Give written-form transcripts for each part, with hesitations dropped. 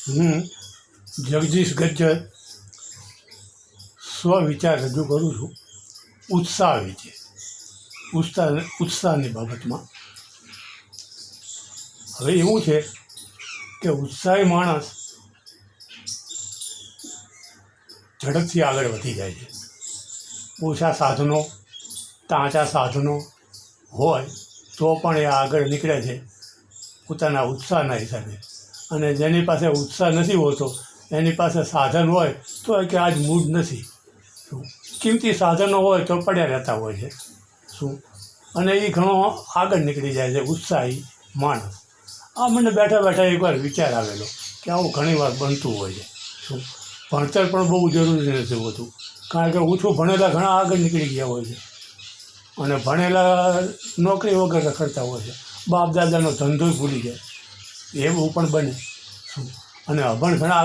હું જગદીશ ગજ્જર સ્વવિચાર રજૂ કરું છું ઉત્સાહ વિશે, ઉત્સાહની બાબતમાં. હવે એવું છે કે ઉત્સાહી માણસ ઝડપથી આગળ વધી જાય છે. ઓછા સાધનો, તાજા સાધનો હોય તો પણ એ આગળ નીકળે છે પોતાના ઉત્સાહના હિસાબે. અને જેની પાસે ઉત્સાહ નથી હોતો, એની પાસે સાધન હોય તો કે આજ મૂડ નથી, કિંમતી સાધનો હોય તો પડ્યા રહેતા હોય છે શું, અને એ ઘણો આગળ નીકળી જાય છે ઉત્સાહી માણસ. આ મને બેઠા બેઠા એકવાર વિચાર આવેલો કે આવું ઘણીવાર બનતું હોય છે શું. ભણતર પણ બહુ જરૂરી નથી હોતું, કારણ કે ઓછું ભણેલા ઘણા આગળ નીકળી ગયા હોય છે, અને ભણેલા નોકરી વગર રખડતા હોય છે, બાપ દાદાનો ધંધો ભૂલી જાય, એવું પણ બને શું. અને અભણ ઘણા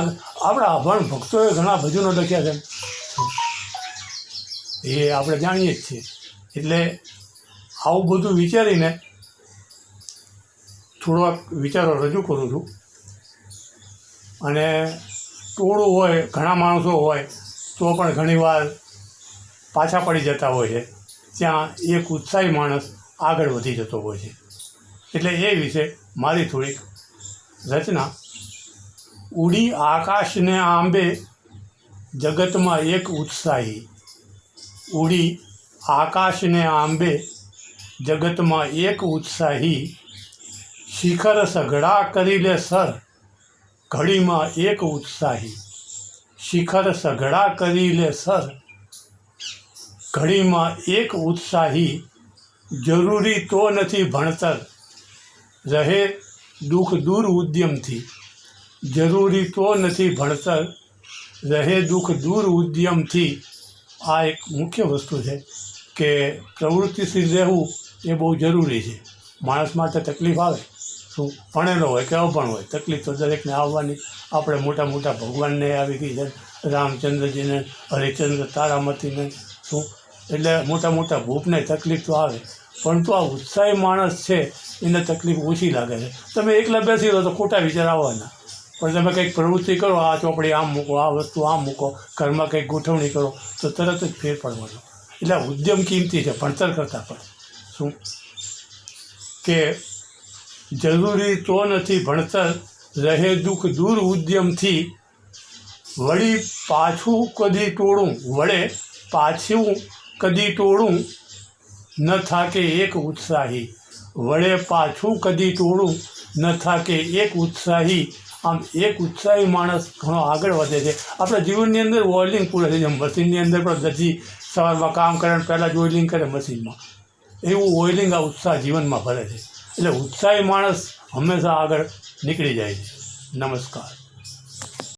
આપણા અભણ ભક્તોએ ઘણા ભજનો લખ્યા છે શું, એ આપણે જાણીએ જ છીએ. એટલે આવું બધું વિચારીને થોડાક વિચારો રજૂ કરું છું. અને ટોળું હોય, ઘણા માણસો હોય તો પણ ઘણીવાર પાછા પડી જતા હોય છે, ત્યાં એક ઉત્સાહી માણસ આગળ વધી જતો હોય છે. એટલે એ વિશે મારી થોડીક રચના. ઉડી આકાશને આંબે જગતમાં એક ઉત્સાહી, ઉડી આકાશને આંબે જગતમાં એક ઉત્સાહી, શિખર સઘળા કરી લે સર ઘડીમાં એક ઉત્સાહી, શિખર સઘળા કરી લે સર ઘડીમાં એક ઉત્સાહી, જરૂરી તો નથી ભણતર રહે દુઃખ દૂર ઉદ્યમથી, જરૂરી તો નથી ભણતર રહે દુઃખ દૂર ઉદ્યમથી. આ એક મુખ્ય વસ્તુ છે કે પ્રવૃત્તિશીલ રહેવું એ બહુ જરૂરી છે. માણસ માટે તકલીફ આવે શું, ભણેલો હોય કે અભણ હોય, તકલીફ તો દરેકને આવવાની. આપણે મોટા મોટા ભગવાનને આવી ગઈ છે, રામચંદ્રજીને, હરિચંદ્ર તારામતીને શું, એટલે મોટા મોટા ભૂપને તકલીફ તો આવે, પરંતુ આ ઉત્સાહી માણસ છે એને તકલીફ ઓછી લાગે છે. તમે એકલા બેસી રહો તો ખોટા વિચાર આવવાના, પણ તમે કંઈક પ્રવૃત્તિ કરો, આ ચોપડી આમ મૂકો, આ વસ્તુ આમ મૂકો, ઘરમાં કંઈક ગોઠવણી કરો તો તરત જ ફેર પડવાનો. એટલે ઉદ્યમ કિંમતી છે ભણતર કરતાં પણ શું. કે જરૂરી તો નથી ભણતર રહે દુઃખ દૂર ઉદ્યમથી, વળી પાછું કદી ટોળું, વળે પાછું કદી ટોળું ન થાકે એક ઉત્સાહી, વળે પાછું કદી ટોળું ન થાકે એક ઉત્સાહી. આમ એક ઉત્સાહી માણસ ઘણો આગળ વધે છે. આપણા જીવનની અંદર ઓઇલિંગ પૂરે છે, જેમ મશીનની અંદર પણ દરજી સવારમાં કામ કરે પહેલાં જ ઓઇલિંગ કરે મશીનમાં, એવું ઓઇલિંગ આ ઉત્સાહ જીવનમાં ભરે છે. એટલે ઉત્સાહી માણસ હંમેશા આગળ નીકળી જાય છે. નમસ્કાર.